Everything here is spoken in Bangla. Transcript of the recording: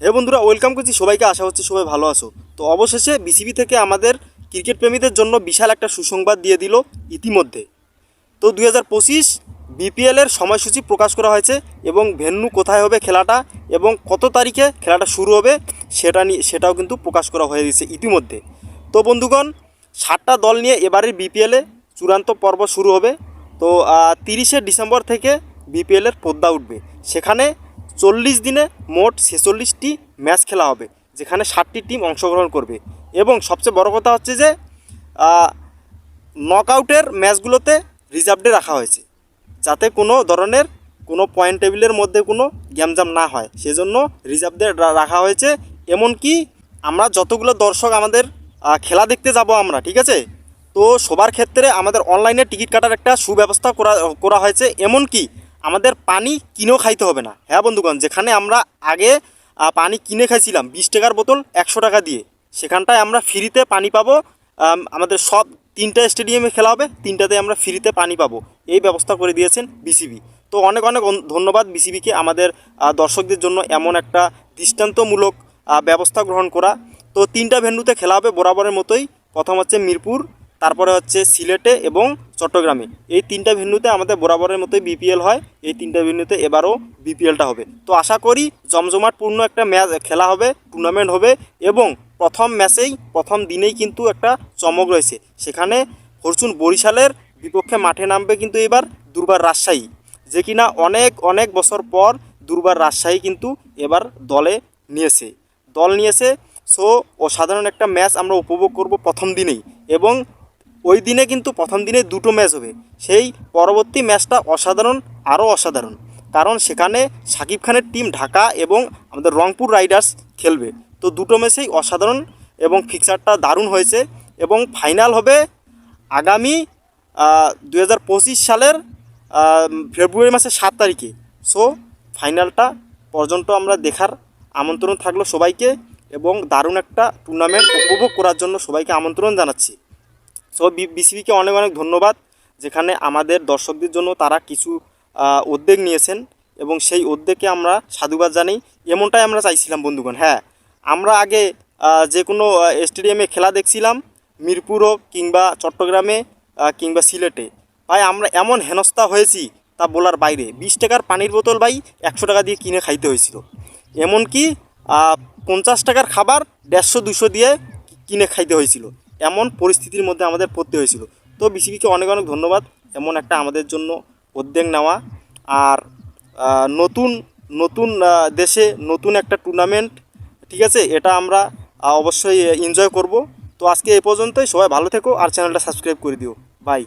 হে বন্ধুরা, ওয়েলকাম করছি সবাইকে। আশা হচ্ছে সবাই ভালো আছো। তো অবশেষে বিসিবি থেকে আমাদের ক্রিকেট প্রেমীদের জন্য বিশাল একটা সুসংবাদ দিয়ে দিল ইতিমধ্যে। তো 2025 বিপিএলের সময়সূচি প্রকাশ করা হয়েছে এবং ভেন্যু কোথায় হবে খেলাটা এবং কত তারিখে খেলাটা শুরু হবে সেটাও কিন্তু প্রকাশ করা হয়ে গেছে ইতিমধ্যে। তো বন্ধুগণ, 7টা দল নিয়ে এবারের বিপিএলে চূড়ান্ত পর্ব শুরু হবে। তো 30শে ডিসেম্বর থেকে বিপিএলের পর্দা উঠবে। সেখানে 40 দিনে মোট 46টি ম্যাচ খেলা হবে, যেখানে 60টি টিম অংশগ্রহণ করবে। এবং সবচেয়ে বড় কথা হচ্ছে যে নকআউটের ম্যাচগুলোতে রিজার্ভ ডে রাখা হয়েছে, যাতে কোনো ধরনের কোনো পয়েন্ট টেবিলের মধ্যে কোনো গ্যামজাম না হয়, সেজন্য রিজার্ভ ডে রাখা হয়েছে। এমনকি আমরা যতগুলো দর্শক আমাদের খেলা দেখতে যাব আমরা, ঠিক আছে, তো সবার ক্ষেত্রে আমাদের অনলাইনে টিকিট কাটার একটা সুব্যবস্থা করা হয়েছে। এমনকি আমাদের পানি কিনেও খাইতে হবে না। হ্যাঁ বন্ধুগণ, যেখানে আমরা আগে পানি কিনে খাইছিলাম 20 টাকার বোতল 100 টাকা দিয়ে, সেখানটায় আমরা ফ্রিতে পানি পাবো। আমাদের সব 3টা স্টেডিয়ামে খেলা হবে, 3টাতে আমরা ফ্রিতে পানি পাবো। এই ব্যবস্থা করে দিয়েছেন বিসিবি। তো অনেক অনেক ধন্যবাদ বিসিবিকে, আমাদের দর্শকদের জন্য এমন একটা দৃষ্টান্তমূলক ব্যবস্থা গ্রহণ করা। তো 3টা ভেন্যুতে খেলা হবে বরাবরের মতোই। প্রথম হচ্ছে মিরপুর, তারপরে হচ্ছে সিলেটে এবং চট্টগ্রামে। এই 3টা ভেন্যুতে আমাদের বরাবরের মতোই বিপিএল হয়। এই 3টা ভেন্যুতে এবারও বিপিএলটা হবে। তো আশা করি জমজমাটপূর্ণ একটা ম্যাচ খেলা হবে, টুর্নামেন্ট হবে। এবং প্রথম দিনেই কিন্তু একটা চমক রয়েছে। সেখানে ফরচুন বরিশালের বিপক্ষে মাঠে নামবে কিন্তু এবার দুর্বার রাজশাহী, যে কিনা অনেক অনেক বছর পর দুর্বার রাজশাহী কিন্তু এবার দল নিয়েছে। সো অসাধারণ একটা ম্যাচ আমরা উপভোগ করব প্রথম দিনেই। এবং ওই দিনে কিন্তু প্রথম দিনে 2টো ম্যাচ হবে। সেই পরবর্তী ম্যাচটা আরও অসাধারণ, কারণ সেখানে সাকিব খানের টিম ঢাকা এবং আমাদের রংপুর রাইডার্স খেলবে। তো 2টো ম্যাচেই অসাধারণ এবং ফিক্সারটা দারুণ হয়েছে। এবং ফাইনাল হবে আগামী 2025 সালের ফেব্রুয়ারি মাসের 7 তারিখে। সো ফাইনালটা পর্যন্ত আমরা দেখার আমন্ত্রণ থাকলো সবাইকে, এবং দারুণ একটা টুর্নামেন্ট উপভোগ করার জন্য সবাইকে আমন্ত্রণ জানাচ্ছি। সো বিসিবিকে অনেক অনেক ধন্যবাদ, যেখানে আমাদের দর্শকদের জন্য তারা কিছু উদ্যোগ নিয়েছেন এবং সেই উদ্যোগকে আমরা সাধুবাদ জানাই। এমনটাই আমরা চাইছিলাম বন্ধুগণ। হ্যাঁ, আমরা আগে যে কোনো স্টেডিয়ামে খেলা দেখছিলাম, মিরপুর হোক কিংবা চট্টগ্রামে কিংবা সিলেটে। ভাই আমরা এমন হেনস্থা হয়েছি তা বলার বাইরে। 20 টাকার পানির বোতল ভাই 100 টাকা দিয়ে কিনে খাইতে হয়েছিল। এমনকি 50 টাকার খাবার 150-200 দিয়ে কিনে খাইতে হয়েছিল। এমন পরিস্থিতির মধ্যে আমাদের পড়তে হয়েছিল। তো বিসিবিকে অনেক অনেক ধন্যবাদ এমন একটা আমাদের জন্য উদ্যোগ নেওয়া। আর নতুন নতুন দেশে নতুন একটা টুর্নামেন্ট, ঠিক আছে, এটা আমরা অবশ্যই এনজয় করব। তো আজকে এই পর্যন্তই। সবাই ভালো থেকো আর চ্যানেলটা সাবস্ক্রাইব করে দিও। বাই।